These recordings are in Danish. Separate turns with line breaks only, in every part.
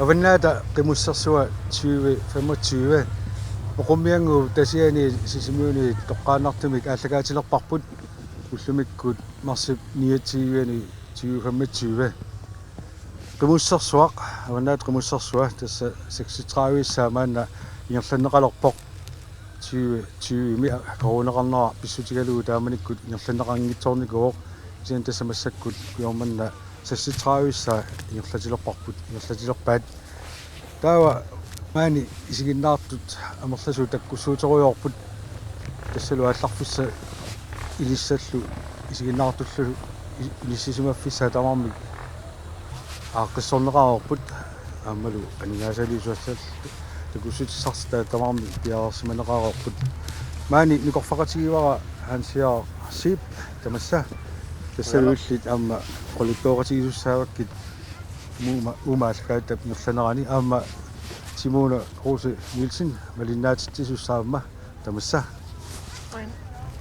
Avannaata qimussarsua 2025 oqummiangu tasiani sisimiuni toqqaannartumik aallakaatilerparput ullumikkut marsip niatiiviani 2025 qimussarsuaq avannaat qimussarsua tassa 36 maanna ingerlanneqalerpoq 2020 koruneqarnera pissutigalugu taamanikkut ingerlanneqarngitsoornikuoq sien tassa massakkut kuyormanna 36 ingerlatilerparput ingerlatilerpaat taawa maani isiginnaartut amerlasu takkussuutoriorput tassalu алларфисса илиссаллу isiginnaartullu илиссисимаффисса тамармик ааққиссорнеқарерпут аамалу анигаасалиусуаллал такуссутиссарста тамармик пиаарсиманеқарерпут маани никорфақатигивара хансиаа сип тамасса тассалуиллит аама qoluttoqatigissussaavakкит уумааллгаатап нерланерани аама Simone Rose Nielsen малиннаатиттисусsaavma тамасса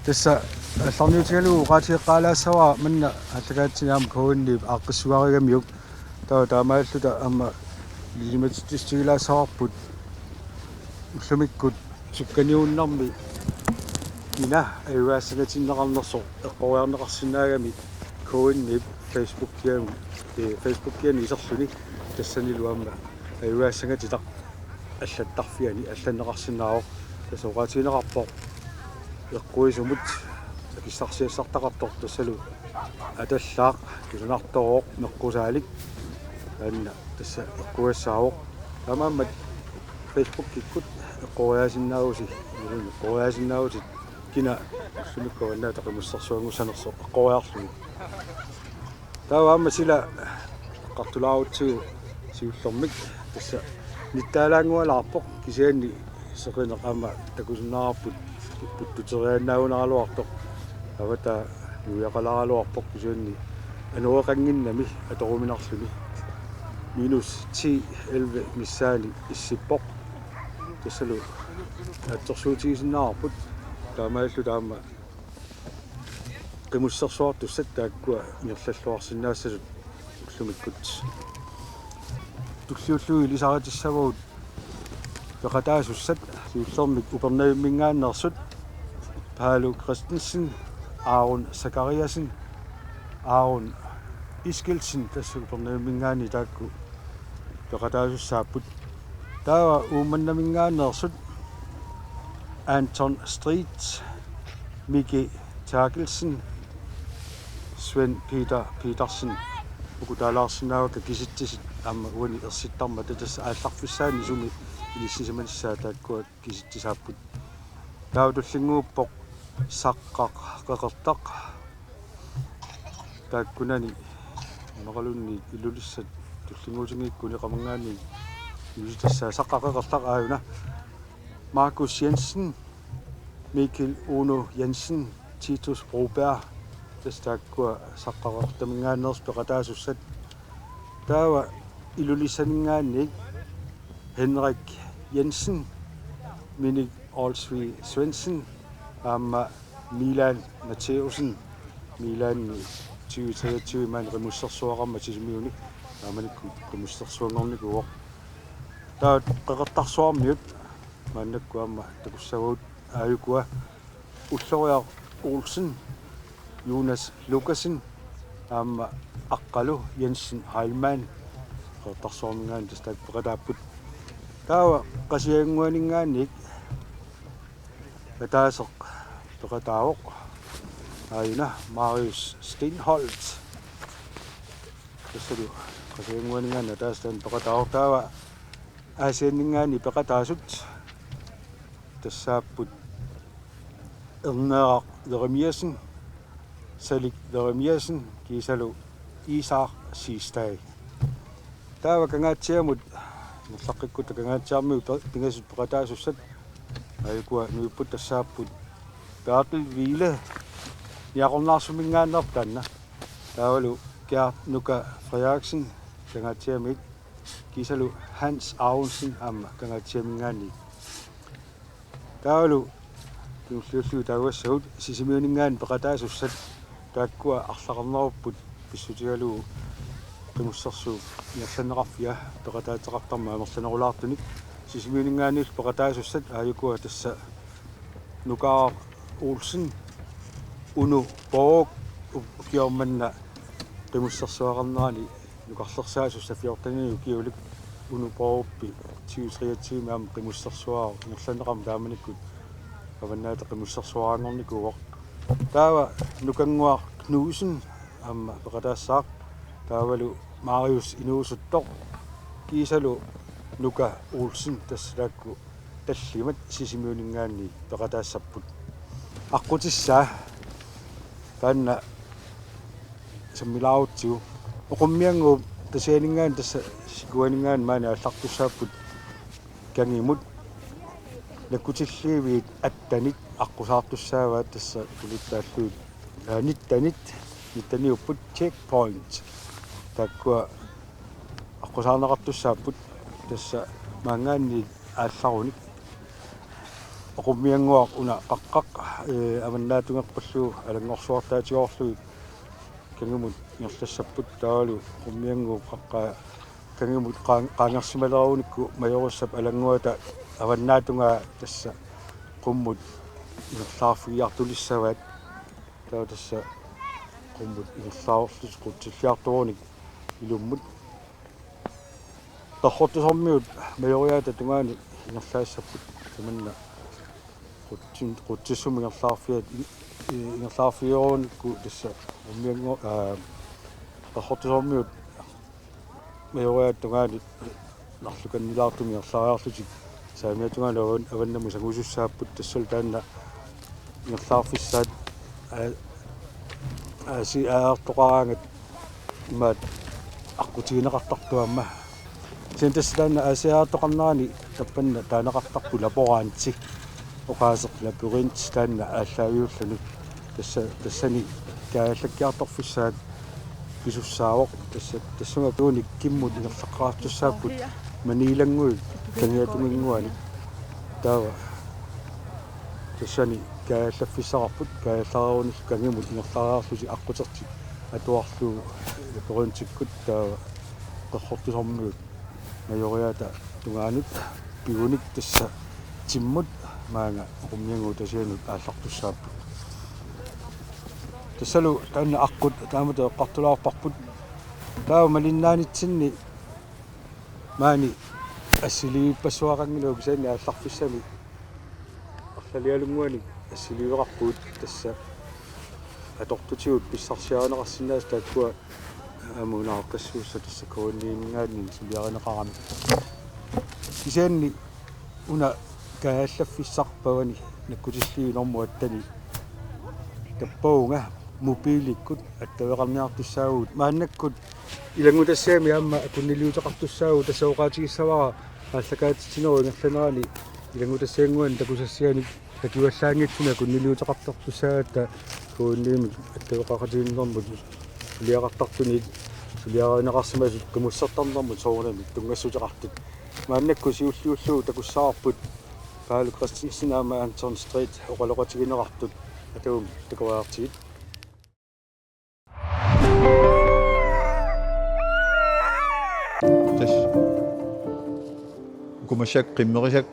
тасса алларниутигалуу qaatiеqqaалаассаваа манна аллагаатсинаама кооннип ааққиссуаригамиук таа таамааллута аама лиматиттистигилаассаварпут уллумиккут сукканиууннарми ина аюаасагатиннеқарнерсо эққориарнеқарсинаагами кооннип Facebook-киани исерлүни тассанилуамма аюаасагатитақ аллаттарфиани алланнеқарсинааро тасоqaатинеқарпо эққуисумут акиссарсиассартақартор тассалу аталлаақ кисунартороқ меққусаалик анна тасса эққуассаавоқ тамааммат Facebook-киккут эққориаасиннаагуси эққориаасиннаагусит кина сулуккуаннаа тақимуссарсуангуссанерсо эққориарлуни тааваама сила қартулааутсигу сиуллэрмик тасса ниттаалаангуалаарпоқ кисианни сеқинеқама такусунаарпут путтутерианнаагунаралуартоқ авата нуяқаларалуарпоқ кисианни ануэқангиннами аторуминарлуни минус 10 11 миссаани иссиппоқ тассалу атторсуутигисиннаарпут таамааллу таама qimussarsuartussat taakkuа ингерллуарсинаассасут уллумиккут туллиуллуи лисаратиссавагут пеқатаасуссат сиуллэрмик упернавиммингааннерсут Паалу Кристенсен Аарон Сакариасен Аарон Искелсен тасса упернавиммингаани таакку пеқатаасуссааппут таава уумманнамингааннерсут Anton Street Miki Terkelsen Sven Peter Petersen ukutaalаарsinnaavaka kisittisit аама уани ерситтарма татас аалларфиссаани суми илиссисиманиссаа тааккуа киситтисааппут таутуллингууппоқ саққақ қеқертақ тааккунани мақалунни илулиссат туллингуутингиккуни қамангаани илуситассаа саққақ қеқертақ ааюна Markus Jensen Mikkel Ono Jensen Titus Broberg тастааккуа саққақартамингааннерс пеқатаасуссат таава илулисанингаанник Henrik Jensen Minik Olsvi Svendsen аама Milan Matheusen Milan 2023 ман ремуссерсуақарма тисимиуник ааманикку ремуссерсуангорникуоқ таа қеқартарсуармиут маннаккуамма такуссагуут ааюкуа уллориар Olsen Jonas Lukasen аама аққалу Jensen Heilmann qeqtarsuarmingaan тастаак пеқатааппут таава қасиангуанингаанник атаасеқ пеқатаавоқ аина Marius Stenholt тассалу қасиангуанингаан атаастан пеқатаавоқ таава аасианнингаани пеқатаасут тассааппут Erneaq Jeremiasen Salik Jeremiasen kiisalu Isaaq Sistai taava kangaatiamut nерлаққиккута кангаатиармиу пингасут пеқатаасуссат аякуа нуиппут тассааппут Bertel Wiele яқорнаарсумингааннартаанна таавалу Gert Nuka Frederiksen кангаатиамик kiisalu Hans Aronsen аама кангаатиамингаани таавалу туллиуллу тауассагут сисимиунингаан пеқатаасуссат тааккуа арлақарнеруппут писсутигалуу qimussarsu inersanneqarfia peqataataqartarma amersanerulaartunik sisimiuningaanius peqataasussat aayukua tassa nukaa Olsen unu Borg ukiormanna qimussarsuaqarnerani nukarlersaasus afiortani ukiulik unu Borgpi 2023 maam qimussarsuaa inersanneqarma taamanikkut avannaata qimussarsuaangornikuuq taava nukanguaq Knudsen amma peqataassaaq taavalu Marius inuusuttoq kiisalu nuka Olsen tassaakku tallimat sisimiuningaanni peqataassarput aqutissaa taanna sammilaaruttigu oqummiangu tasaaningaan tassa sikuaningaan maani аллартуссааппут кангимут накутиллиивиит аттанит аққусаартуссааваа тасса тулуттааллуит ниттаниуппут checkpoint таккуа аққусаарнеқартуссааппут тасса маангаанни аалларуник оқуммиангуақ уна қаққақ аваннаатунгерпаллуу алангорсуартаатигоорлуи кангимут нерлассаппут таалу оқуммиангуу қаққаа кангимут qaangersimalerarunikku majorussap alangguata аваннаатунгаа тасса qumмут ингерлаарфигиартулиссаваат таа тасса qumмут ингерлааорлус qutsilliarturunik илуммут тахортусормиут маjoриаата тунгаани ингерлаассаппут таманна qutсиссум ингерлаарфиоруникку тасса уммиангу тахортусормиут маjoриаат тунгаани нарлуканнилаартуми ингерлаариарлутик саамиатунгаала аваннаму сагусуссааппут тассал таанна ингерлаарфиссаат аси аартоқараангат имаат аққутигинеқартартуамма сен тассалаанна асиаартоқарнерани таппанна таанеқартарпу лапораантик оқаасеқ лапуринт таанна ааллаавиуллану тассани кааллаккиарторфиссаат писуссаавоқ тассунга тууник киммут ингерлаққаартуссааппут манилангуи кангиатунгингуани таава тассани кааллаффиссақарпут кааллаарунис кангимут ингерлаариарлути аққутерти атуарлуу лапуринтиккут таава қерхортусормиут маjoриата тунгаанут пигуник тасса тиммут маанга qummianguu tasianut ааллартуссааппут тассалу таанна аққут таамата эққартулаарпарпут таава малиннаанитсинни маани ассилииппассуақангилуу писаани аалларфиссами арлалиалунгуани ассилиуеқарпуут тасса атортутигут писсарсиаанеқарсинаас тааккуа амунааққассуусса тасса коонниингаани силиаринеқарами писаанни уна кааллаффиссарпавани наккутиллиу норму аттани таппаунга мобиликкут аттавеқарниартуссаагут мааннаккут илангутассаами аама куннилиутеқартуссаагу тассаоқаатигиссавара ааллакаатитсинеру ингерланерани илангутассаангуани такусассиани такиуаллаангитсуна куннилиутеқартартуссаагатта коонниими аттавеқақатигиннэрмут сулиақартартуни сулиаринеқарсимасут қимуссартарнэрмут соорнами тунгассутеқартут мааннакку сиуллиуллуу такуссаарпут паалу Кристенсен аама Антон Стрит оқалоқатигинеқартут атуум такуаартигит
тас кумашак қиммерисак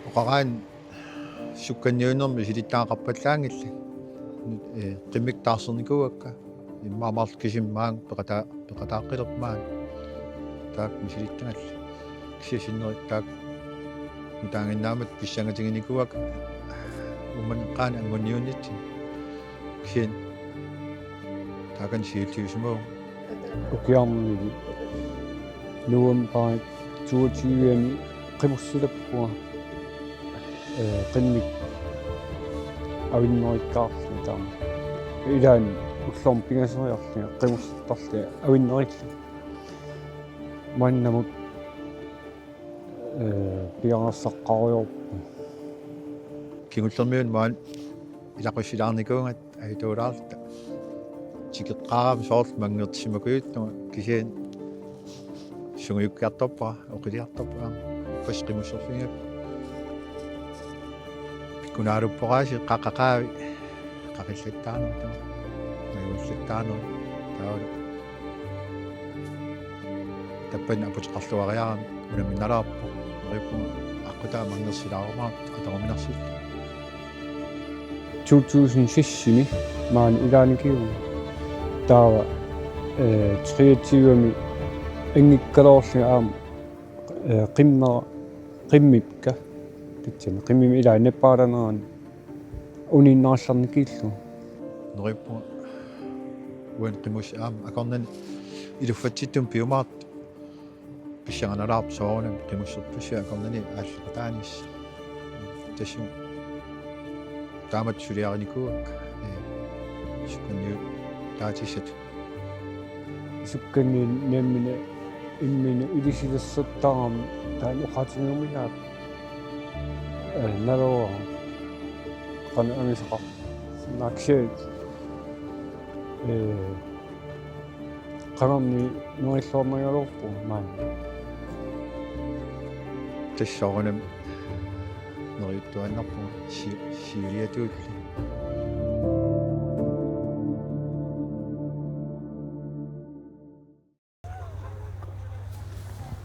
оқараан сукканниунерми силиттаақарпаллаангилла қиммиктаарсерникуакка иммаамаарл кисиммаан пеқатааққилерпаан таак мисилиттангалла кисисиннери таак мутаангиннаамат писсангатигиникуак уманеққаана ангунниуннитси кисин таакан сиилтиусмоо
ukiarmigi nuampaat 22-ами qimussulappua qinnik awinnerikkaarlu taama ilaan ullorm pingaseriarlia qimussartarli awinneriklu mannamut piarassaqariorpu
кигуллермиун маан илақуссилаарникуунгат аитуулаарта тикеққарам соорл мангертсимакуйуттума кисиан сунгиуккиарторпара оқилиарторпара пасқимуссерфингап кунааруппораси қаққақаави қақиллаттаарнутума маюуллаттаарнут таавал таппан апутеқарлуариарам унаминналаарпо нориппума аққутаа мангерсилаарумаат атараминарсит
2006-ми маан илааникиу таава 23-ми ингиккалоорли аам qimмипка титсами qimмими илаа неппааланерани униннаалларникииллу
нориппума уан қимус аам акорнан илуффатситтум пиумаат писсаганалаарп соорунам қимуссерпуссаа акорнани ааллатаанис тассум таамат сулиариникуак сукканниу таатиссат
сукканни неммине иммине илисилассаттарам таан ухаатингуминаат налоо qana amisqa nakseet qanamni nuillornagalorpu maan
тассоорунам норюттуаннарпу сиулиатуутли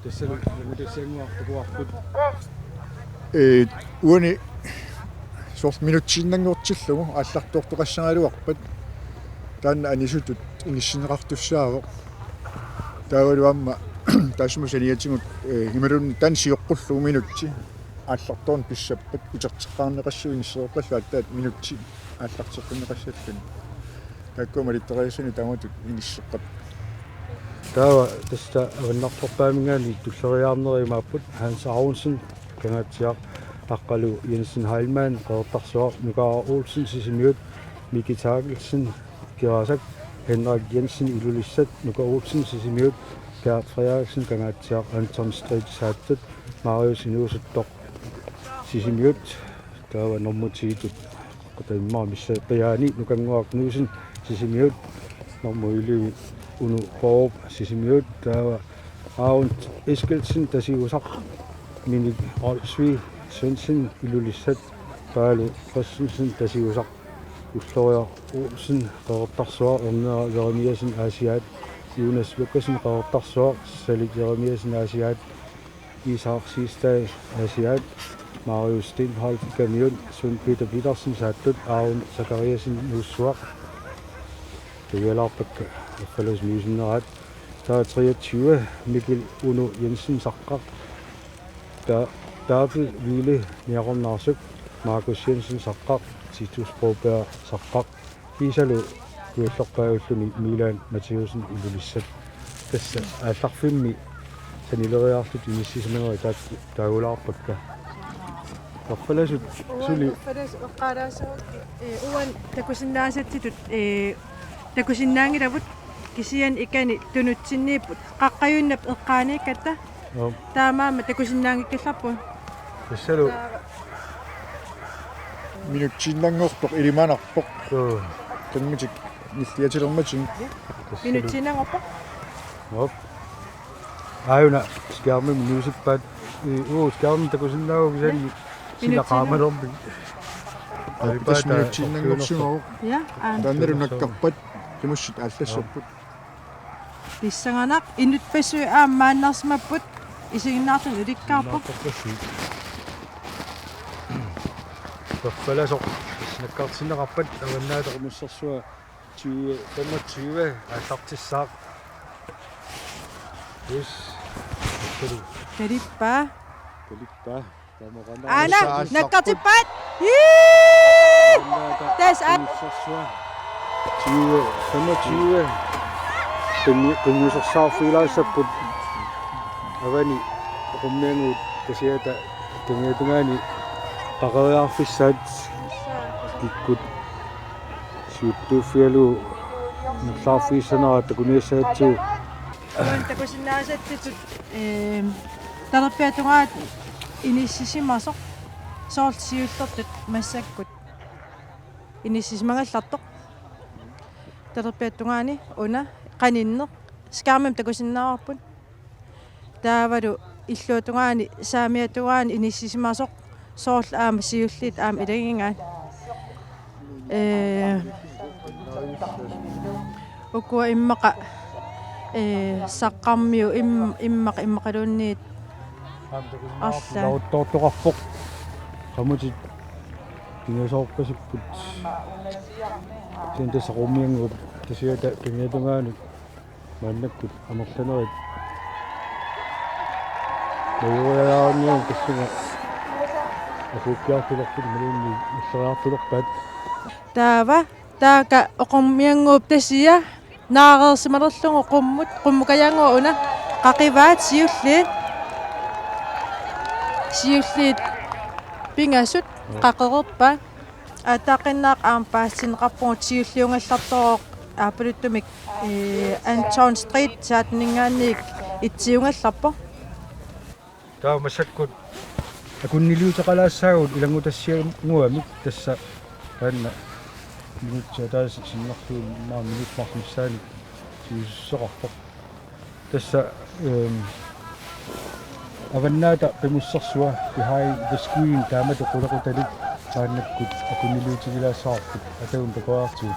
тассалугуартугуарпут
уани сорт минутсиннангуортиллугу аллартуортоқассагалуарпат таанна анисутут иниссинеқартуссаавоқ таавалуамма таасмусаниатингут ималун тан сиоққуллугу минутси аалларторн писсаппат утертеққарнеқассуи иниссеоққаллуат таат минутси ааллартеққинеқассаллуни таккума литтериасани тааматут иниссеққат
таава таста аваннарторпаамингаали туллериаарнеримааппут Hans Aarhusen канаатсиар аққалу Jensen Heilmann қеэртарсуар Nukaar Olsen сисимиут Miki Tagelsen кирасак Henrik Jensen илулиссат Nukaar Olsen сисимиут Gert Frederiksen канаатсиар Anton Street сааттат Marius Inusuttоқ сисимиут таава нормутиитут qataimmaa missa qiyaani nukangguarnuusin sisimiut normuylivi unu Borup sisimiut taava Aun Eskildsen tasiusaq minik Rolsvi Svendsen ilulissat Paalo Christensen tasiusaq Ullorior Olsen qeertarsuar Ernera Jeremiasen Asiat Jonas Lukasen qeertarsuar Salik Jeremiasen Asiat Isaac Sistad Asiat Marius Stenholt Gamion Svend Peter Petersen sattut Aun Zakariasen Nussuaq Tuyalarpakka Fallas Mysennerat der 23 Mikkel Uno Jensen Saqqaq David Ville Njarum Narsuk Markus Jensen Saqqaq Titus Broberg Saqqaq Isalu Kuullerpaagulluni Milan Mattheusen Ilulissat tassa aallarfimmi sanileriartut inissisemaneri taat taagularpakka Tappalasut suli
Tappalas oqqaalaasuut uan takusinnaasatitut takusinnaangilavut kisian ikani tunutsinniiput qaqqayunnap eqqaaniikkatta taamaama takusinnaangikkallarpu
tassalu
минутсиннангуортоқ илиманарпоқ танмитик ниллиатилерматин
minutsinnaangorpa
op ayuna skærme musicpad skærme takusinnaagu kisanni silaqaamalormi
тас минутсиннангуорсимау
ja
таннерунаккарпат кимуссит ааллассарпут
lissanganak inutpassu aammaannarsmapput isiginnaartun ulikkaarpu
Tappalasor nakkartinneqarpat avannaatoqmussersua 2025 aallartissaaq yes
kalippa
kalippa tamoqana
ana nakkartippaat tas at
mussersua 2025 qinnusersaarfiilaasapput avani qummianguut tasiata kingeetungaani qaqeriarfissaat kikkut siuttuuffialu nullarfiissanera takuniassaatsu
uan takusinnaasatitut talerpiatungaat inissisimasoq soorlsiullertut massakkut inissisimangallartoq talerpiatungaani una qaninneq skaarmam takusinnaaarput taavalu illuutungaani saamiatungaani inissisimasoq soorl aama siullit aama ilagingaan ukua immaqa саққармиу иммақалуунниит арла
лауттортоқарфоқ qamutит пингасоорпасиппут синтасақумиангуп тасиата пингатунгаанут мааннаккут амерланерит наёяарниан тассуга ахуккиартулерпут малуунни иссераартулерпаат
таава таака оқуммиангууп тасия наарерсималерлугу qumмукаяангуа уна қақиваат сиуллиит пингасут қақерерпа атақиннаақ аампаассинеқарпугут сиуллиунгаллартороқ аапалуттумик Anton Street саатнингаанник итсиунгалларпо
таамассаккут акуннилиутеқалаассаагут илангутассиангуамик тасса паанна минутсатаас синнарлуу наа минутмарсмиссаани сиуссеқарпоқ тасса аваннаата пимуссерсуа behind the screen таамата qulaqutalik тааннаккут акуннилиутигилаассаарпут атагун такоаартуу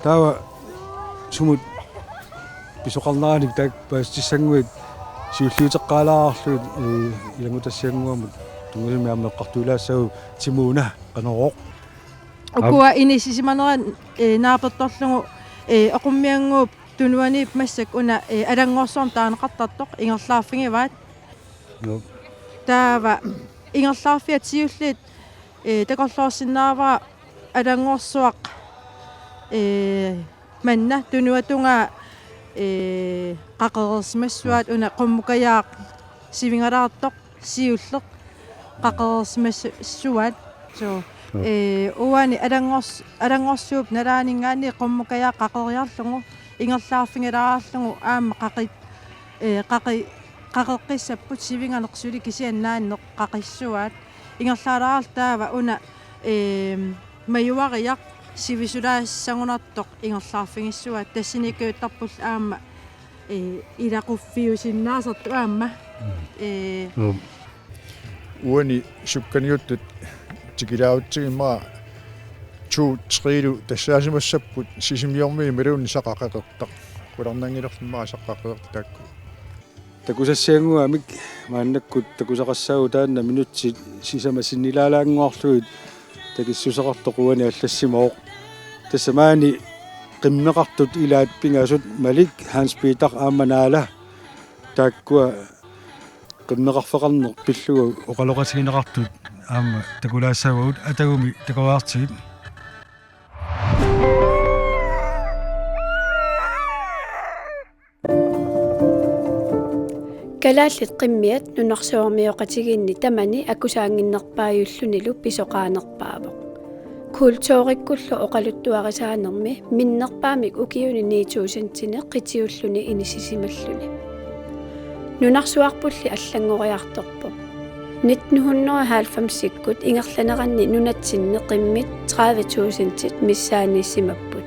таава сумут писоқарнааник таак паастиссангуит сиуллиутеққалааарлуит илангутассиангуамут тунгулмиамнеққартуулаассагу тимууна қанероқ
укуа инисисиманеран наапертторлугу оқуммиангууп тунуанип массак уна алангорсуарм таанеқартартоқ ингерлаарфигиваат таава ингерлаарфиат сиуллиит такорлоорсинаавара алангорсуақ манна тунуатунга qaqerersmassуат уна qummukayaaq сивингалаартоқ сиуллеқ qaqerersmassуат so уани алангорсууп налаанингаани qummukayaaq qaqeriarlugu ингерлаарфингалаарлугу аама qaqeqqissapпут сивинганеқсули кисианнааннеқ qaqissuat ингерлаалаартаава уна маюариақ сивисулаассагунартоқ ингерлаарфигиссуат тассиникуутарпул аама илақуффиусиннаасерту аама
уани сукканиуттут тикилаутсигимаа чуу-трилу тассаасимассаппут сисимиорми милуунни сақақақертақ куларнангилерсимаа саққақертаакку
такусассиангуамик мааннаккут такусақассаагу таанна минутси сисама синнилаалаангуарлуит такиссусеқартоқуани аллассимаоқ тассамаани qimmeqartut ilaat pingasut malik Hans Peter aamanaala taakkua qimmeqarfeqarneq pillugu oqaloqasigineqartut aama takulaassaaguut atagumi takuaartigit
kalaallit qimmiat nunarsuarmioqatigiinni tamani akusaanginnerpaayullunilu pisoqaanerpaavoq kultoorikullu oqaluttuarisaanermi minnerpaamik ukiuni 9000 qitiulluni inisisisimalluni nunarsuarpulli allangoriartorpoq 1990 ingerlaneranni nunatsinne qimmit 30000 missaaniissimapput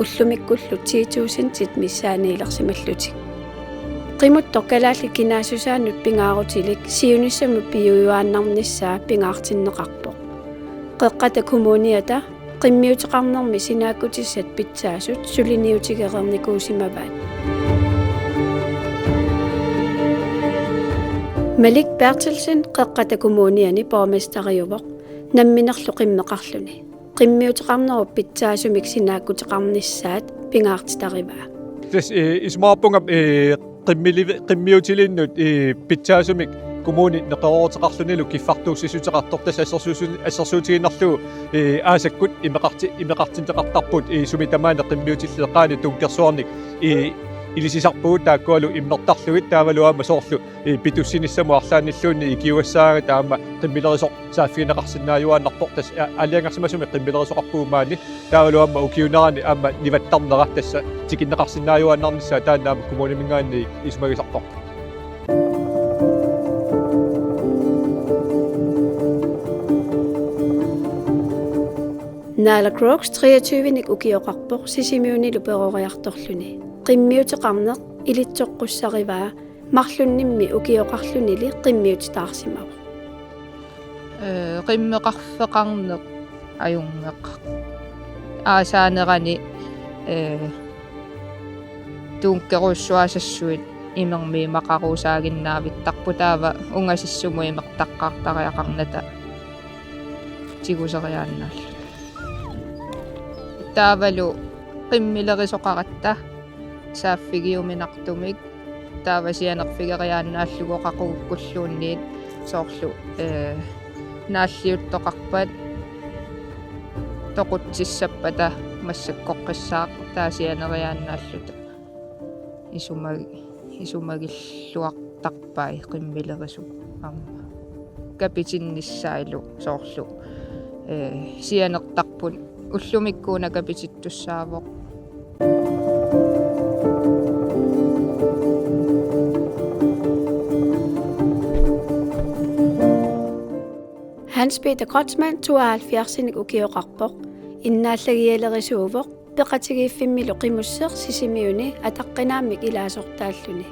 ullumikkullu 10000 missaaniilersimallutik qimuttoq kalaalli kinaasussaannut pingaarutilik siunissamu piuyuaannarnissaa pingaartinneqarpoq qeqqata kommuniata qimmiuteqarnermi sinaakutissat pitsaasut suliniutigeqernikuusimavaat Malik Bertelsen qeqqata kommuniani borgmesteriuvoq namminerlu qimmeqarluni qimmiuteqarneru pitsaasumik sinaakkuteqarnissaat pingaartitarivaa
Tässä ismaapunga qimmiutilinut pitsaasumik kommuni neqeroorteqarlunilu kiffartuussisuteqartor tas assersuutiginnarlugu aasakkut imeqartinteqartarput sumitamaana qimmiutilleqaani tunkersuarnik ilisisarpugut taakkualu immertarlugit taavaluaama soorlu pitussinissamo arlaannilluunni ikiuassaaga taama qimmilerisoq saaffineqarsinnaajuaannarpoq tas aliangarsimasumi qimmilerisoqarpuumaani taavaluaama ukiunerani aama nivattarnera tassa tikinneqarsinnaajuaannarnissaa taannaama kommunimingaanni isumagisarpoq
Naala Crooks 23-nik ukioqarpoq sisimiunilu peroriartorluni qimmiuteqarneq ilitsoqqussarivaa marlunnimmi ukioqarlunili qimmiutitaarsimava
qimmeqarfeqarneq ajungeq aasaanerani tuunkerussuasassuit imermi maqaruusaaginnaavittarpu taava ungasissumu imertaqqaartariaqarnata tiguseriaannaallu taavalu qimmilerisoqaratta saaffigiuminartumik taavasianerfigeriaannaallugu qaquukkulluunniit soorlu naalliuttoqarpat toqutsissapata массаккоққиссаақ таасианериааннааллута исумагиллуартарпай қиммилерису арма капитинниссаилу соорлу сианертарпун уллумиккууна капититтуссаавоқ
Hans Peter Krotzmann 72-nik ukioqarpoq innaalлагиалерисууvoq peqatigiiffimmilo qimusseq sisimiuni ataqqinaamik ilaasortaalluni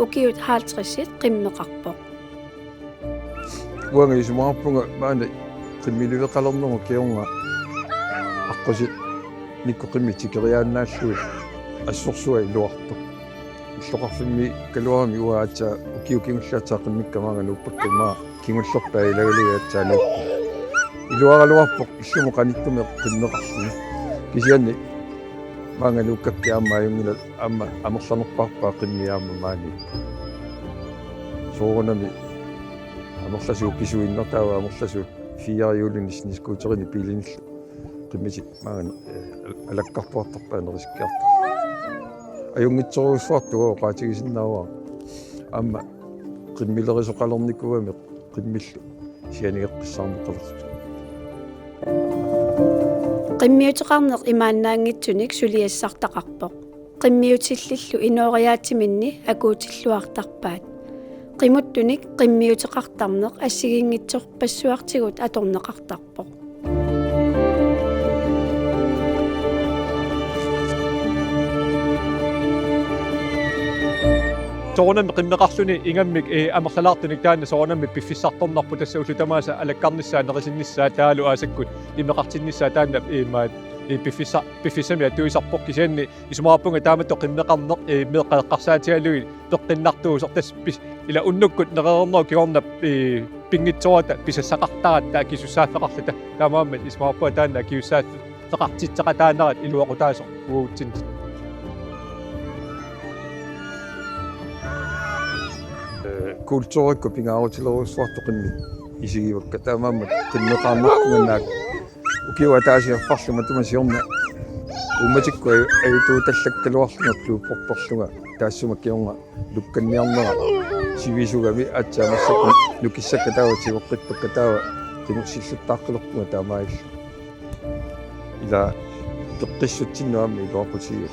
ukiut 50-sit qimmeqarpoq
uanga isumaarpunga maana qimmiliveqalernermu kiunga aqqasit nikku qimmitikeriaannaalluit assorsuai luartoq illoqarfimmi kaluarami uaatsa ukiukingullaatsaa qimmikkamanga nuuppakkimaa kingullorpaa ilagalugaatsaanu iluaraluarpoq illumu qanittumi qimmeqarluni kisianni maangaluukkakki aammaajungila aamma amerlanerparpaa qimmiaamma maani soorunami amerlasuuk kisuinnertaawa amerlasuuk fiariulinisniskuuterini piilinillu qimmitik maanga alakkarpuartarpaa neriskkiartar ajungitsoruussuartuga qaatigisinnaavaa aamma qimmilerisoqalernikkuami qimmillu sianigeqqissaarneqalertu
qimmiuteqarneq imaannaangitsunik suliassartaqarpoq qimmiutillillu inooriaatiminni akuutilluartarpaat qimuttunik qimmiuteqartarneq assigingitsoq passuartigut atorneqartarpoq
soornammi qimmeqarluni ingammik amerlalaartunik taanna soornammi piffissartornarpu tassa ullutamaasa alakkarnissaa nerisinnissaa taalu aasakkut imeqartinnissaa taanna maat piffissami atuisarpoq kisianni isumaarpunga taamatto qimmeqarneq meeqqaeqqarsaatiallugi peqqinnartuusoq tas ila unnukkut nerernernu kiornap pingitsoata pisassaqartarat taakisussaafeqarlata taamaammat isumaarpua taanna akiussaafeqartitseqataanarat iluaqutaasoq uutsin
kultuurikku pingaarutileruussuartoqimmi isigivakka taamaammat qimmeqaarnerpungannaak ukiua taasiarfarluma tumasiorna ummatikku ayutuutallakkaluarlunga pluupporporlunga taassuma kionga lukkanniarnera sivisugami atsaamassakku nukissakka taawa tigoqqitpakka taawa tingussillutaaqqilorpunga taamaillu ila teqqissutsinnuammi iluaqutiga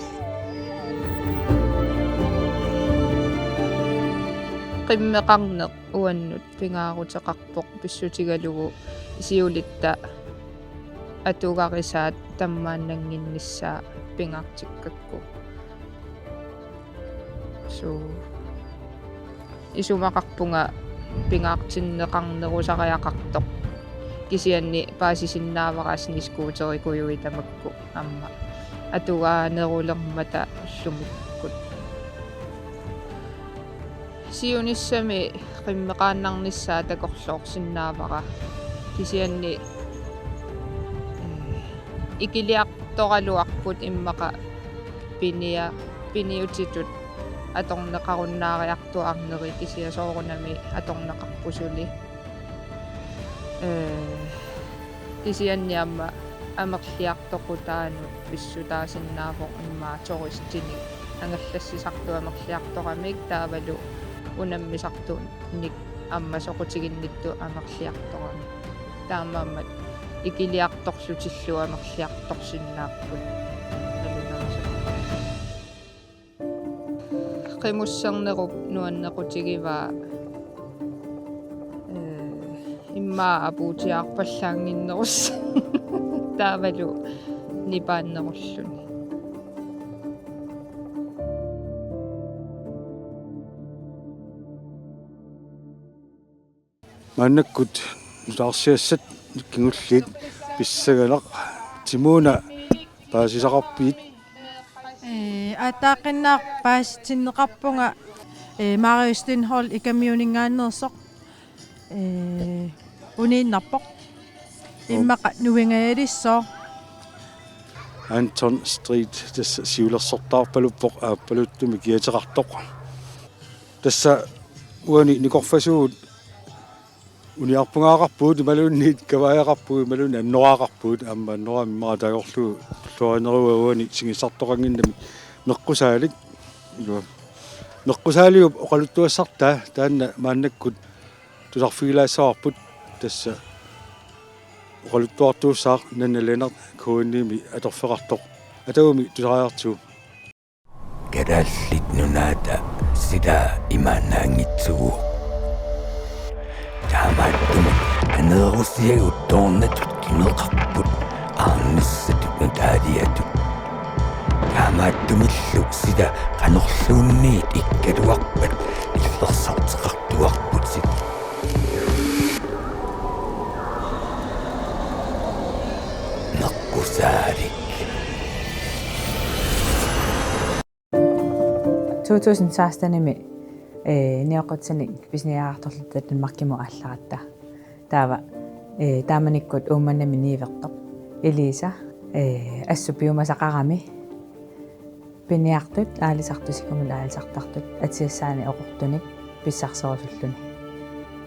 qimmeqarneq uannut pingaaruteqarpoq pissutigalugu isiulitta atugarisaat tammaannanginnissaa pingaartikkakku so isumaqarpunga pingaartinneqarnerusariaqartoq kisianni paasisinnaavaqasni skuuterikuyui tamakku amma atuaanerulermata ullumikkut siunissami qimmeqaannarnissaa takorloorsinnaavaqa kisianni ikiliartoraluarput immaqa piniutitut atorneqarunnaariartuarneri kisiasoorunami atorneqarpusuli kisianni amma amerliartoqutaanut pissutaasinnaavoq immaa touristinik angallassisartu amerliartoramik taavalu unammisartunik amma soqutiginnittu amerliartorami taammaammat ikiliartorlutillu amerliartorsinnaarput alunarsa qimussernerup nuannequtigivaa immaa apuutiarpallaanginnerussa taavalu nipaannerulluni
маннаккут нутаарсиассат кигуллит писсагалақ тимуна паасисақарпиит
атаақиннаақ пааситиннеқарпунга Marius Lindholm икамиунингааннерсоқ унииннарпоқ иммақа нуингаалиссоо
Anton Street tässä siulersortaarpaluppoq aappaluttum kiateqartoq tassa uani nikorfasuut uniarpungaaqarpuut imalunniit kavaajaqarpuut imalunni annoraaqarpuut amma annoraammaa taagorlu tuanerua uani singisartoqanginnami meqqusaalit meqqusaaliup oqaluttuassartaa taanna maannakkut tusarfigilaassaarput tassa oqaluttuartuussaaq nannalenert kuunniimi atorfeqartoq ataumi tusariartuu
Kerällit nunaata sitä imannaangitsugu. Taamattumut aneerussiagut toornatut kimeqarput aarnissatut nutaaliatut. Taamattumillu sitä qanorluunniit ikkaluarpat illersarteqartuarput sit. Naqqusaalik
2016-ними неоқутсаник писниаарторлутат маркиму аалларатта таава тааманиккут ууманнами нивертоқ Elisa ассупиумасақарами пиниартут аалисартусикумул аалисартартут атсиассаани оқортуник писсарсорусуллуни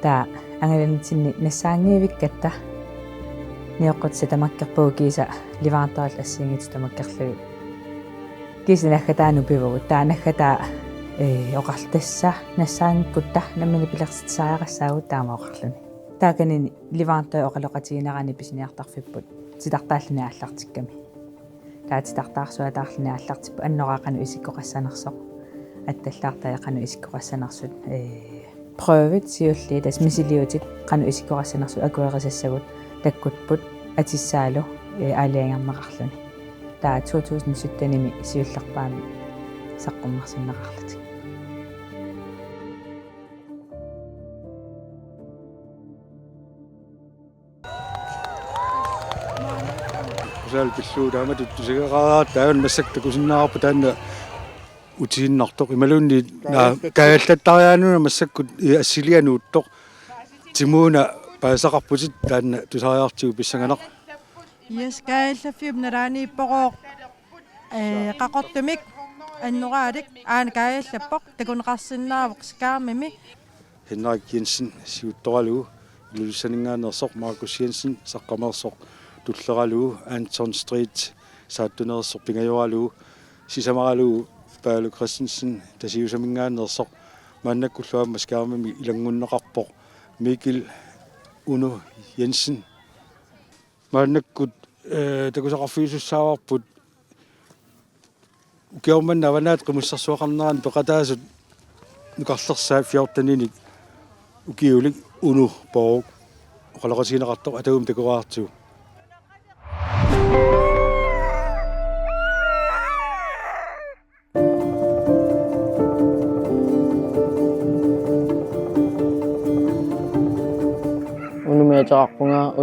таа ангаланитсинни нассаангиивиккатта неоқутса тамаккерпуу киса ливаантаал ассингит тамаккерлугу кисинахкатаану пивугут таанахкатаа оқарлтасса нассаангиккутта наммини пилерситсаариарассаагут таама оқарлуни тааканини ливаантай оқалоқатигинерани писиниартарфиппут ситартааллуни ааллартикками таатитартаарсуа таарлуни ааллартиппу аннораақану исиккоқассанерсоқ атталлаартаяқану исиккоқассанерсут прøvet сиулли тас мисилиутит қану исиккоқассанерсут акуерисассагут таккутпут атиссаалу аалиангернеқарлуни таа 2017-ними сиуллерпаами саққуммарсиннеқарлутик
сал пиллуутаама туттусигараат тааван массактакусиннаарпу таанна утииннартоқ ималуунни кааллаттариаануна массаккут ассилианууттоқ тимууна паасақарпутит таанна тусариартигу писсаганақ
Яскааллаффиуп нарааниппороо qaqortumik аннораалик аана кааллаппоқ такунеқарсинаавоқ скаамими
Henrik Jensen siuttoraluu illusaningaanерсоқ Markus Jensen saqqamersoq tulleraluu Anton Street saattunersoq pingajoraluu sisamaraluu Paolo Christensen tasiusamingaanерsoq maannakkulluamma skaamami ilangunneqarpoq Mikkel Uno Jensen maannakkut takusaqarfiusussaavarput ukiormanna avanaat qimussarsuaqarneraan peqataasut nukarlersaa 14-ninik ukiulik unu pook oqaloqasiginaqartoq atagum takuraartuu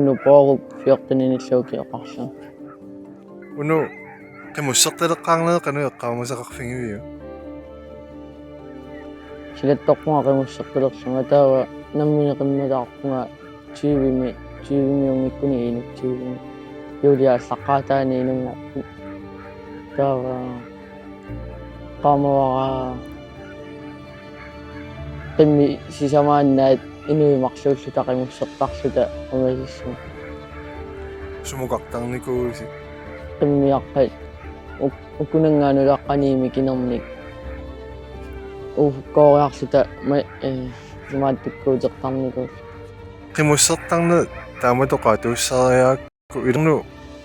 унупооруп фиортаниниллуукиоқарсаа
уну qimусертилеққарнеэ қануэққармасақарфигивиу
силаттоққунга қимуссертилерсунга таава намминеқиммалаарпунга тивимиунгиккуни инуттивими юлиааллаққаатаани инунгорпу таава qamawara qimmi sisamaannaat inuimaqsuullu taqimussertarluta umasissu
sumukaqtarnikuusi
qimmiaqqat ukunangaanulaqqaniimi kinernik uukkooriarluta maattukkuuteqtarnikuus
qimussertarne taamatoqa tuussariaakku ilnu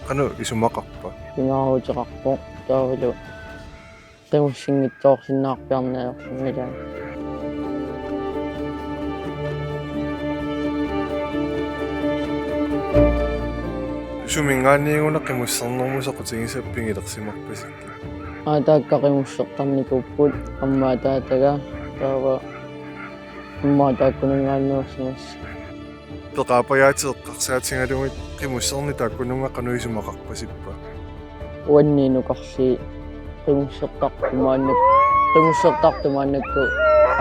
qanu isumaqarpa
inaaruuteqarpo taavalu qimussingittoorsinnaarpiarnaajorsungalaa
sumingaanniiguna qimussernermusoqutigisappigilersimarpasikki
taakkaqimussertarnikuupput ammaataataga taava ammaataakkunangaannuarsimassa
peqaapayaatiseqqarsaatigalugit qimusserni taakkununga qanuisumaqarpasippa
uanniinuqarsi qimussertartumaannakku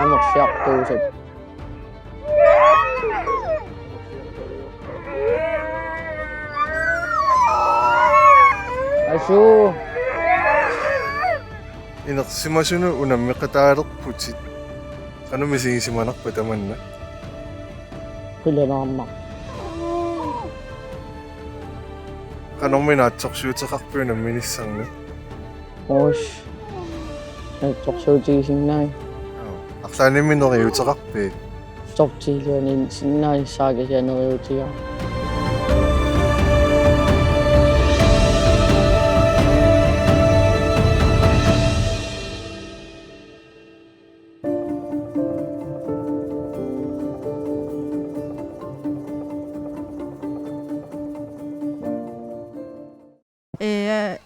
amersiartuusat asu
inersimasunu unammiqataalerputit qanumisigisimанарпа таманна
qilanaarmaq
qanorminaatsorsuuteqarpiuna minissarna
oos torsuutigisinnaai
арлаанimmineriuteqarpi
tortiiluanin sinnaalissaagasianeriutiga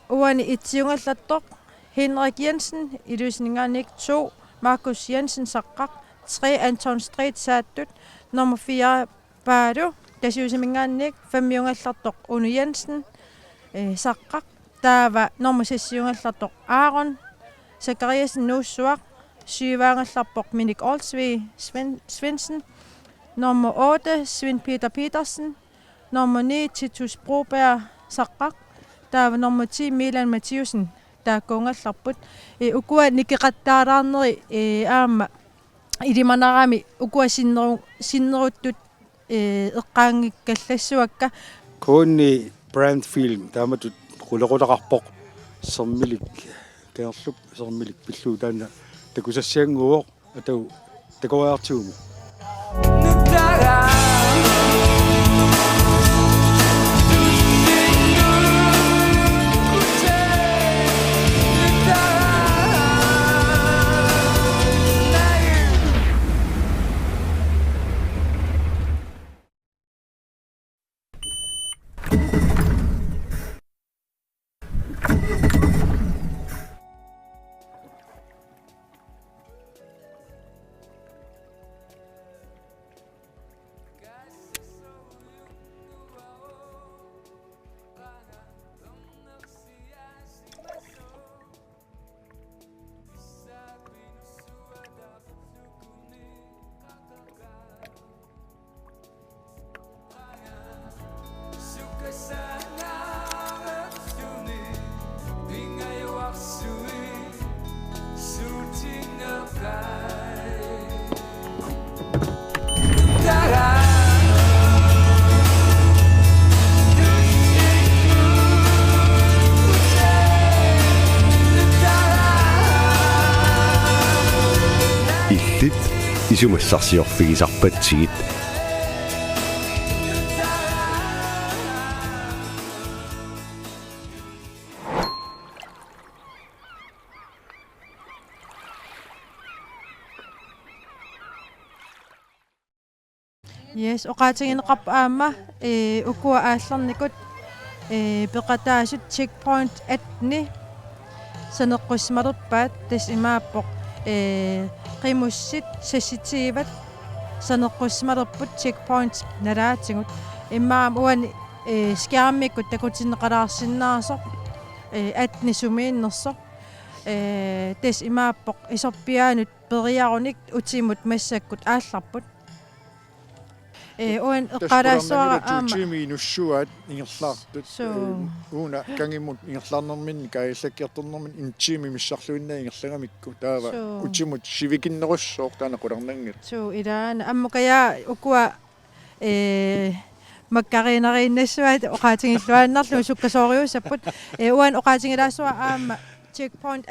uani itsiungallattoq Henrik Jensen ilusninganik 2 Markus Jensen saqqaq 3 Anton Street saattut nummer 4 Bado tasiusimingaannik 5 jungallartoq Unu Jensen saqqaq taava nummer 6 jungallartoq Aaron Zachariasen nuussuaq 7 angallarpoq Minik Olsvig Svendsen nummer 8 Svend Peter Petersen nummer 9 Titus Broberg saqqaq taava nummer 10 Milan Mathiusen taakkuungallarput ukua nikiqattaaraarneri aama ilimanarami ukua sinneruttut eqqaangikkallassuakka
kuunni Brandfield taamatut qulequlaqarpoq sermilik keerlup sermilik pilluu taanna takusassianguuq atau takoriartuumu
illit isumassarsiorfigisarpatsigit
Yes, oqaatigineqarp aama ukua aallarnikut peqataasut checkpoint atni saneqqusmalurpaat tas imaappoq qimussit sasitiivat saneqqusmalerput checkpoint nalaatigut имаам уани скиармиккут такутиннеқалаарсиннаасоқ атнисумииннерсоқ тес имааппоқ исорпиаанут периаруник утимут массаккут аалларпут уан эққалаассуара аама
тими нуссуат ингерлаартут уна кангимут ингерлаарнэрмин каиллаккиарторнэрмин интими миссарлуинна ингерлагамикку таава утимут сивикиннеруссооқ таана қуларнангат
су илаана аммукая укуа маккаринериннассуат оқаатингиллуааннарлу суккасоориусаппут уан оқаатингилаассуа аама checkpoint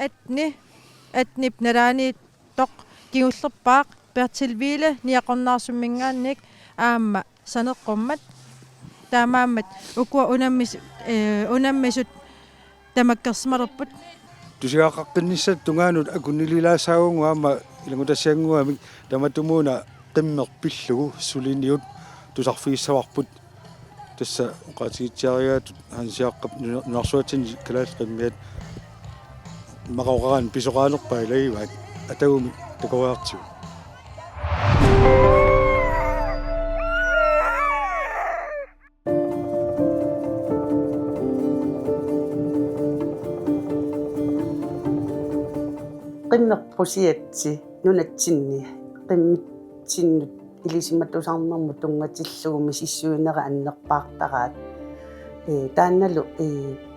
атнип налаани тоқ кигуллерпаақ пертилвиле ниақорнаарсуммингаанник аама санеққуммат таамааммат укуа унаммисут тамаккерсмалерпут
тусиақаққинниссат тунгаанут акуннилилаасаагунгу аама илагутассиангуамик таматумууна қиммерпиллугу сулиниут тусарфииссаварпут тасса оқаатигитсиаригаатут хансиаққап нунарсуатсин калаал қиммиат мақоқаран писоқаанерпаа илагиваат атагуми такориартиу
qimmerpusiatsi nunatsinni qimmitsinnut ilisиматусаарнэрму тунгатиллугуми сиссуинера аннерпаартараат таанналу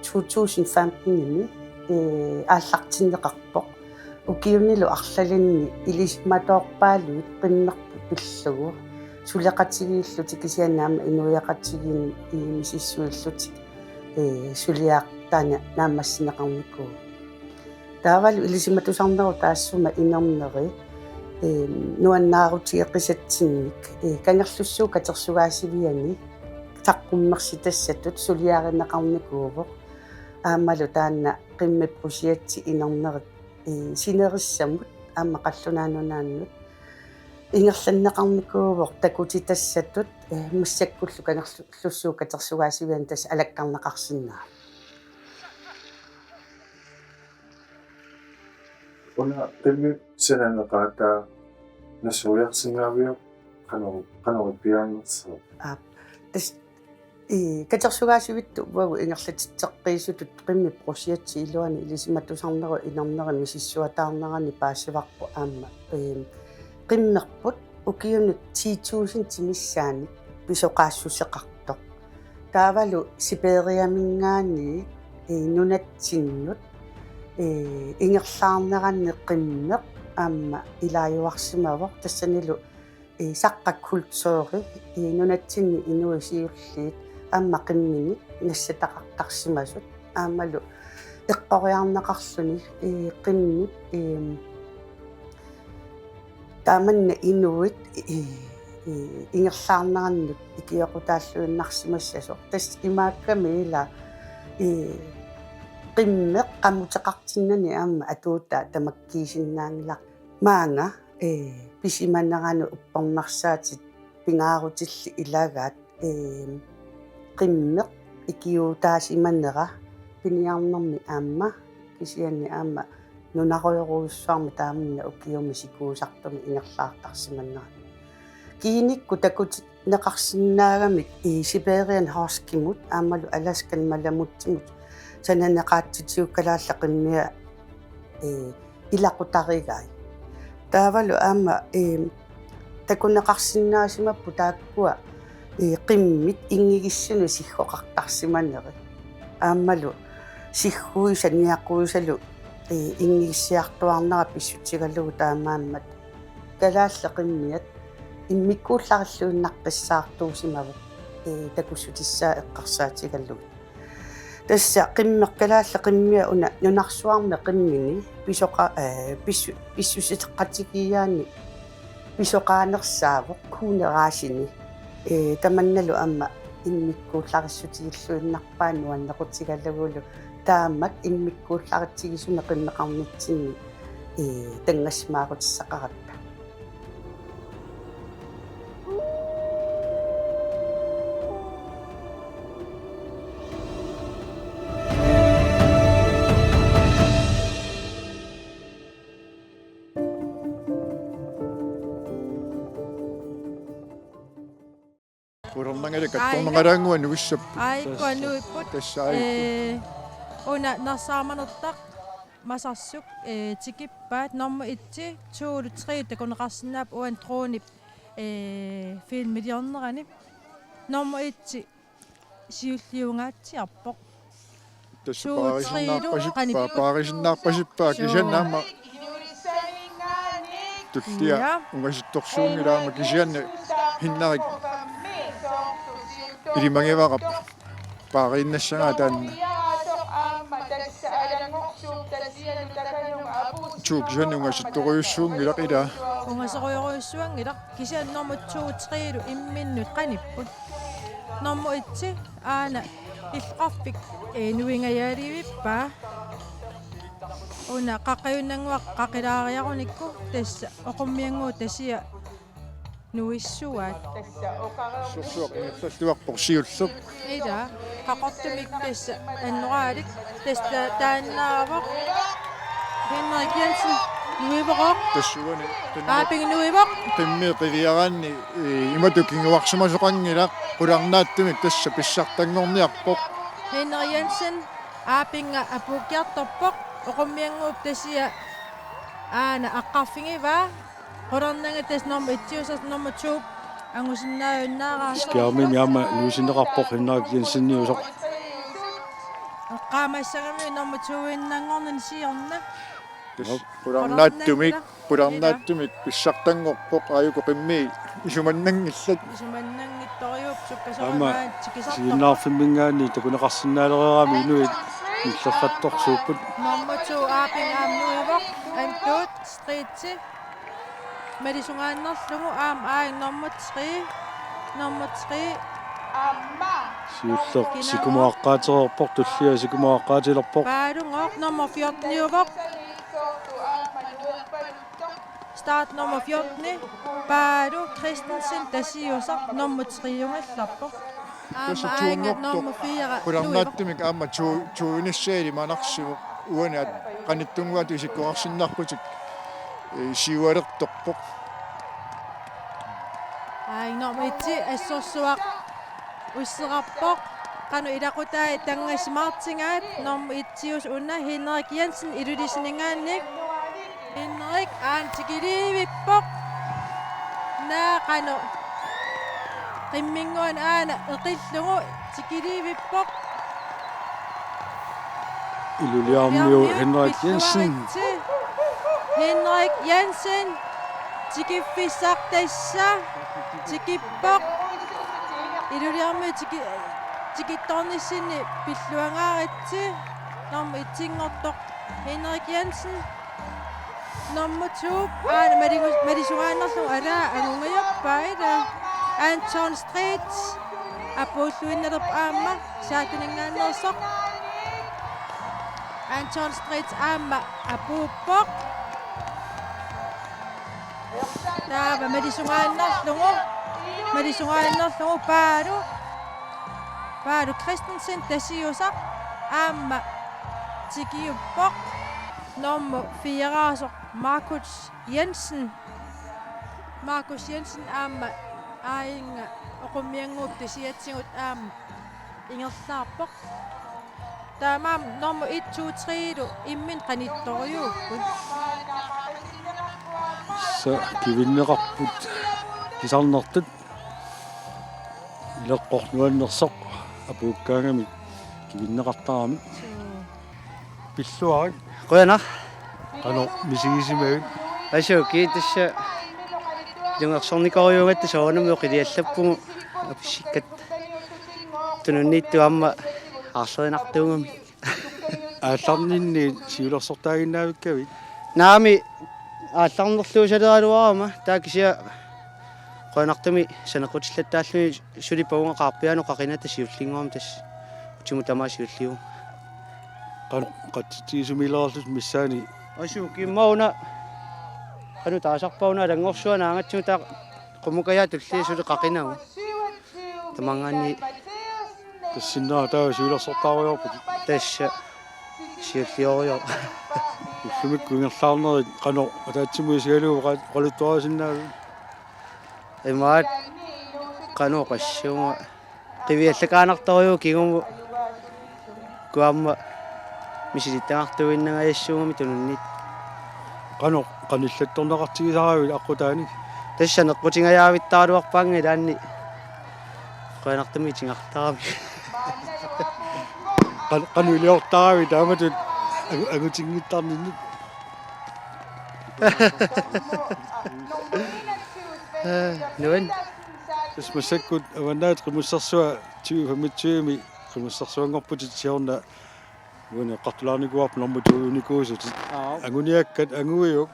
2015-ними ааллартиннеқарпоқ укиунилу арлалинни илисиматоорпаалуит qimmerpu пиллугу сулеқатигииллути кисианаама инуяқатигин мисиссуиллутик сулиаартаана наамассинеқарникуу таавалу илисиматусаарнеру таассума инернери нуаннаарутигеққисатсинник канерлуссуу катерсугаасивиани таққуммерситассатут сулиаринеқарникуувоқ аамалу таанна qimmippusиатси инернерит синериссамут аама қаллунаанунааннут ингерланнеқарникуувоқ такутитассатут массаккуллу канерлуссуу катерсугаасивиани тас алаккарнеқарсинаа
Una qimmi sinanaqaata nasuuliarsingaavia qanorippiaannersa
тас катерсугаасивитту уагу ингерлатитсеққиисутут qimmipprusiatsi илуани илисиматусарнеру инернери мисиссуатаарнерани паассиварпу аама qimmerput укиунут 10,000 тимиссаани писоқаассусеқартоқ таавалу сипериамингаани нунатсиннут ингерлаарнеранне qimmeq аама илааюарсимавоқ тассанилу саққаккультсоори нунатсинни инуисиуллиит аама qimmiник нассатақартарсимасут аамалу эққориарнеқарлуни qimмит тааманна инуит ингерлаарнераннут икиоқутааллуиннарсимассасо тас имааккамиила qimmeq qamutеқартиннани аама атуута тамаккиисиннаангилақ маанга писиманерану уппарнарсаатит пингаарутилли илагаат qimmeq икиутаасиманера пиниарнэрми аама кисианни аама нунаруйоруussуарми тааманна укиуми сикуусартуми ингерлаартарсиманнера кииникку такут неқарсиннаагамик сибериан хорскимут аамалу аласкан маламутсимут сананеқаатситиуккалаалла qimmiа илақутаригай таавалу аама такунеқарсинаасимаппу тааккуа qimмит ингигиссуну сиггоқартарсиманери аамалу сиггуиса ниаққуисалу ингигиссиартуарнера писсутигалугу таамааммат калаалла qimmiат иммиккууллариллуиннаққиссаартуусимаву такуссутиссаа эққарсаатигаллугу тасса qimmeqqalaalla qimmia una nunarsuarmi qimmini pisoqa pissusiteqqatigiyyaani pisoqaanersaavoq kuuneraasini tamannalu amma immikkuullarissutigilluinnarpaanu annequtigallaguulu taammak immikkuullaritsigisuna qimmeqarnitsinni tangasmaarutissaqaratta
angale kattorneqalanguan uissap
Kuanuipput
тассаай
una narsaamanurtaq масарсук тикиппаат норма итси 2-3 такунеқарсинаап уан троонип филмилиорнерани норма итси сиуллиунгаатсиарпоқ
паарисиннаарпасиппаа кисианнаама туттиа унгаситторсуунгилаама кисианна хиннарик илимагеварап паариннассагаа таанна чукжан унгаситторуйуссуунгилақ ила
унgasoriuruissuangilaq kisiannormut 2-3 imminnut qanipпут норма итси аана иллеқарпик нуингаяалиивиппаа уна қақаюннангуақ қақилаариаруникку тасса оқуммиангуу тасиа нуиссуаат
сорсуақ ингерллуарпор сиуллерп
ида қақортумик тасса аннораалик тасса тааннаавоқ Henrik Jensen нуивоқ
тассугани
аапиг нуивоқ
тимми қивиараанни иматукингуарсимасоқангила уларнааттумик тасса писсартангорниарпоқ
Henrik Jensen аапинга апукиарторпоқ оқуммиангууп тасиа аана аққарфингива хорорнага тас номер 1 номер 2 ангусиннааюннаараа
скиармин яама луисинеқарпоқ Henrik Jensen ниусоқ
qaamassagami номер 2 иннангорнан сиорна
пуларнааттумик писсартангорпоқ аюко қимми исуманнангиллат
исуманнангитториуп
ама
суккасорамаат тикисартоқ
сигиннаарфиммингаани такунеқарсинаалераами инуит иллерфатторсууппут
номер 2 аапин аамнуивоқ антут стритси медисунгааннерлугу аам номер 3
сиуллер сикумааққаатерерпоқ туллиа сикумааққаатилерпоқ
баарунгаақ номер 14 ниувоқ Start nummer 14. Bado Christensen, Dasiuser, nummer 3 ungallarpoq. Aama nummer 4.
Pularnaattumik aama tuunissaali manarsimu uani qanittunguatu isikkuarsinnarputik siualertorpoq.
Nummer 1 assorsuaq usserarpoq. Qanu ilaqutai tangasmartingaat nummer 1 unna Henrik Jensen ilulisiningaanik. Henrik aantikiliivippoq naaqanu qimminguan aana eqillugu tikiliivippoq
iluliarmiu Henrik Jensen
Henrik Jensen tikiffissartassa tikippoq iluliarmiu tikittornissinni pilluangaaritsi norma itsingortoq Henrik Jensen nummer 2 madisugaannerlu ala angungayappaida Anton Street apulluinnerp aamma saatuningaannersoq Anton Street aamma apuuppoq taava madisugaannerlu Paadu Christensen tasiusaq aamma tikiuppoq nummer 4 Markus Jensen aama ainga oqummianguup tisiatsingut aama ingerlaarpoq taamaam nummer 1 2 3 immin qanittoriuupput
sa kivinneqarput kisarnertut ileqqornuannersoq apuukkaangami kivinneqartarami pilluarit
qoyana
qano misigisimagut
ashuki tassa jungersornikoriungatta soonami oqiliallappugu apsikkat tununniittu amma aarserinartuungami
аалларнинни сиулерсортаагиннаавиккавит
наами аалларнерлуусалералуарама таакisia qoyanartumi sanequtillataallumi sulipauga qaarpianu qaqinata siullinguam tas utimu tamaa siulliu
qattitiisumilерерлут миссаани
ashuki mauna anu taasarpauna langorsuana angatsumu taa qumukaya tulliisuli qaqinagu tamangaanni
тассиннаа таа сиулерсортааруйорпут
тасса сиуллиорио
уллумикку ингерлаарнерит qano атаатсимуи сигалуу qoluttuarasinnaagu
имаат qano qassuma qiviallakaanartoriu kigum kuamma misilittangartuinnagaissuumi tununnit
qanillattorneqartigisaraavil aqutaani
tassa neqqutingajaavitaaluarpaangi taanni qoyanartumi
qanuiliortaravi taamatut agutinngittarninnut
nuan
tasmassakkut avannaat qimussarsua 25 qimussarsuangorputitsiorna uane qartulaarnikuarpu normatuunikuusut anguniakkat anguiuk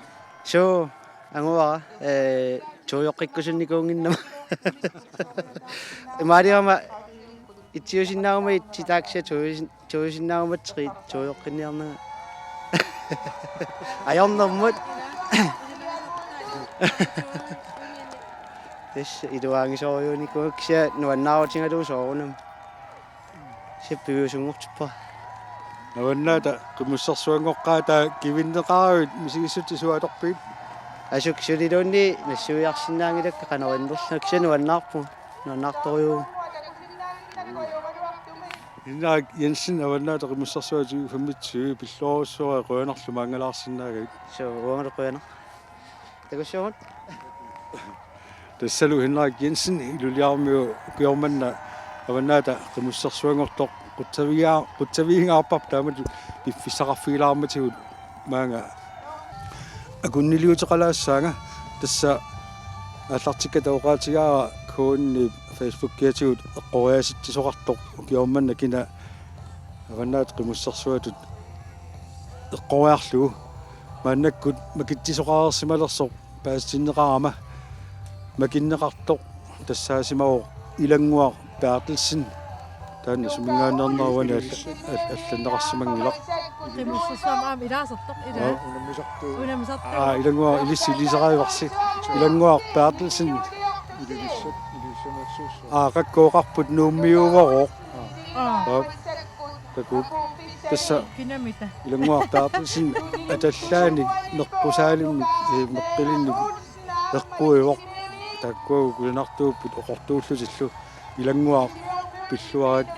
so anguara tuujoqqikkusunnikuunginnama imaaliama itsiusinnaaguma itsitaaksia tuujusinnaagumat tuujoqqinniarnaga ajornermut tässä iluaangisoriunikuksia nuannaarutingaluusoorunam sippiuusungortuppa
avannaata qimussarsuangoqqaataa kivinneqaaruit misigissutisuatorpiit
asuk suliluunni nassuiarsinnaangilakka qanerinnerlak nuannaarpu nuannaartoriu
Innaak Jensen avannaata qimussarsuat 25 pilloorussua qoyanarluma angalaarsinnaagait
so uangala qoyana takussuut
tassalu Henrik Jensen iluliarmiu piormanna avannaata qimussarsuangortoq quttaviingaarpap taamatu piffissaqarfigilaarmatigut maanga akunniliuteqalaassaanga tassa аллартикка тауqaatigaara kuunni Facebook kiatigut eqqoriasittisoqartoq piormanna kina avannaat qimussarsuatut eqqoriarlugu maannakkut makittisoqaarersimalersoq paastinneqarama makinneqartoq tassaasimaoq ilanguaq Bertelsen taanna sumingaannernaruani алланнеқарсимангилақ
qimussassuamaam ilaasartoq ila unamisartu
ilangua ilisiliisaraivарси ilangua Bertelsen qakkuoqarput nuummiuvaroq takut tassa
kinamita
ilangua Bertelsen atallaani neqqusaalimni meqqilinni eqquivoq takkuagu kulinartuupput oqortuullutillu ilangua pilluarat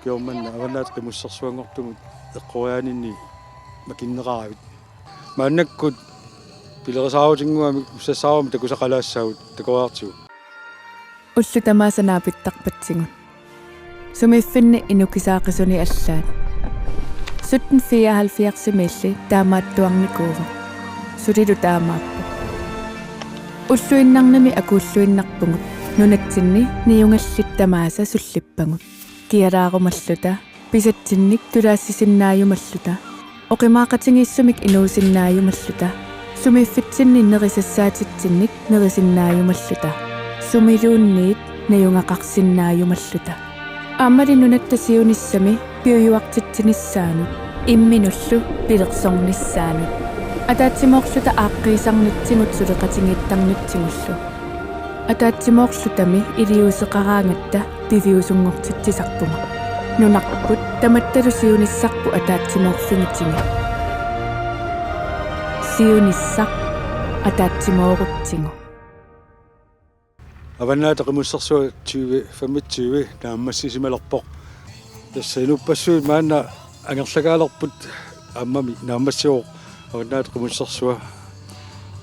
kiormanna avannaat qimussarsuangortumut eqqoriaaninni makinneqaravit maannakkut pilerisaarutinguami ussassaarumi takusaqalaassagut takoraartigu
ullu tamaasanaapittaqpatsigun sumiffinni inukisaaqisuni allaat 1774 milli taamaattuarnikuuva sulilu taamaappu ulluinnarnami akuulluinnarpungut nunatsinni niyungallittamaasa sullippangut kiaraarumalluta pisatsinnik tulaassisinnaayumalluta oqimaaqatingiissumik inuusinnaayumalluta sumiffitsinni nerisassaatitsinnik nerisinnaajumalluta sumiluunniit nayungaqarsinnaayumalluta aamali nunattasiunissami piuyuartitsinnissaanut imminullu pileqsornissaanut ataatsimoorluta aaqqiisarnitsingut suleqatingittarnitsigullu атаатсимоорлутами илиусеқараангатта пивиусунгортитсисарпума нунарпут таматталусиуниссарпу атаатсимоорлунгитсиги сиуниссақ атаатсимоорутсигу
аваннаата қимуссарсуа 2025 нааммассисималерпоқ тассануппассуут маанна ангерлакаалерпут аммами нааммассиоқ аваннаата қимуссарсуа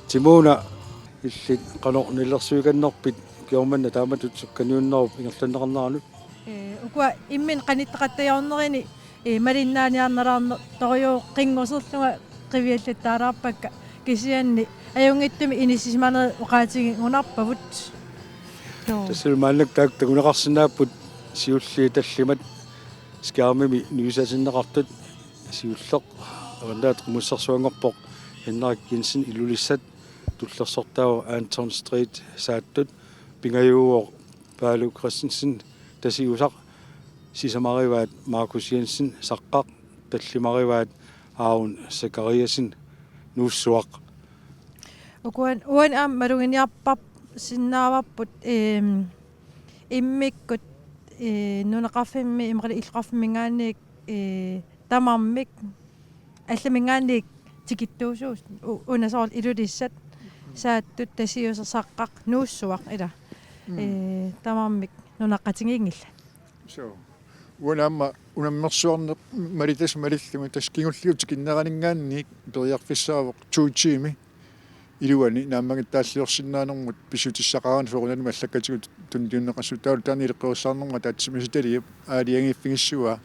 тимуна иллит qanорниллерсуиканнерпит киорманна тааматут сукканиуннеруп ингерланнеқарнаарнут
ukua immin qanittaqattayornerini малиннааниарнераарне ториу қингусерлуга қивиаллаттаараарпакка кисианни аюнгиттуми иниссисиманери уqaатиги унарпавут
тассал мааллак таак тагунеқарсинааппут сиулли таллимат скаамими ньюсасиннеқартут сиуллеқ аваннаат қимуссарсуангорпоқ Henrik Jensen илулиссат tullersortaavu Anton Street saattut pingajuuor Paolo Christensen tasiusaq sisamarivaat Markus Jensen saqqaq tallimarivaat Aun Zakariasen nuussuaq
uan am marunginiarpap sinnaavarput immikkut nunaqarfimmi imqali иллqarfimmingaanniik tamarmik алламингаанниик tikittuusuus unasoorl ilulissat saattut tasiusersaqqaq nuussuaq ila tamarmik nunaqqatingiingilla
So. Unaamma unammersuarneq malitas malillumi taskingulliutik inneraninggaanniik periarfissaavoq tuutiimi iluani naammagittaalliorsinnaanermut pisutissaqaraan soqunanuma allakatigut tuntiunneqassutaalu taani ileqqerussаарnerma taatsimisitaliip aaliangiiffingissua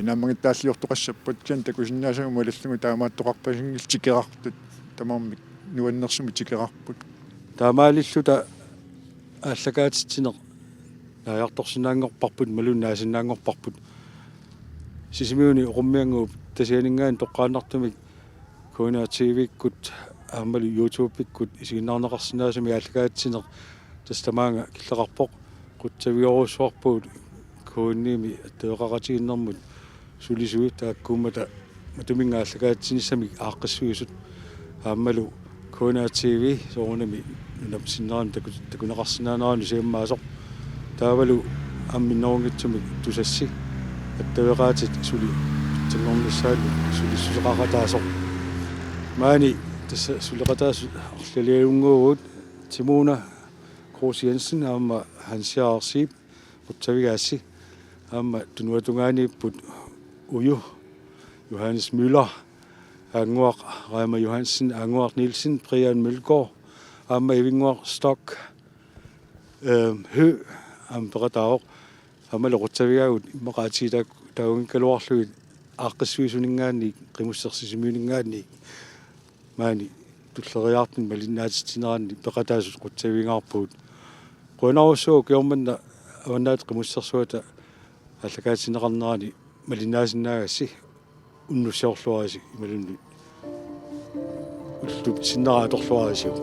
naammagittaalliortoqassappat kian takusinnaasaguma alallungu taamaattoqarpasingil tikerartut tamarmik nuannersumi tikerarput
таамаалиллута ааллакаатитсинеқ наярторсинаангорпарпут малуннаасиннаангорпарпут сисимиуни оқуммиангууп тасианингаан тоққааннартумик куунаа тивиккут аамалу ютубиккут исигиннаарнеқарсинаасуми ааллакаатсинеқ тастамаанга киллеқарпоқ қутсавиоруссуарпуут куунниими аттеэқаратигиннэрмут сулисуи тааккуумата матуминга ааллакаатсиниссамик ааққиссуисут аамалу куунаа тиви соорунами нунапсиннеран такунеқарсинаанарану сиаммаасоқ таавалу амминнерунгитсумик тусасси аттавеqaатит сули тангорниссаалу сулиссусеқаратаасоқ маани тасса сулеқатаас арлалиунгуут тимуна Kroos Jensen аама хансиаарсип уттавигаасси аама тунуатунгааниппут уйу Johannes Müller Angуақ Reimer Johansen Angуақ Nielsen Brian Mølgaard аама ивингуақ Stok hø амператаавоқ амалеқутсавигаагут иммақаатигитаак таугинкалуарлугит ааққиссуисунингаанни қимуссерсисимиунингаанни маани туллериаартин малиннаатитсинеранни пеқатаасут қутсавигаарпуут қунаруссуу киорманна аваннаат қимуссерсуата аллакаатинеқарнерани малиннаасиннаагасси уннуссиорлуараси ималунни уллуп синнераа торлуарасиу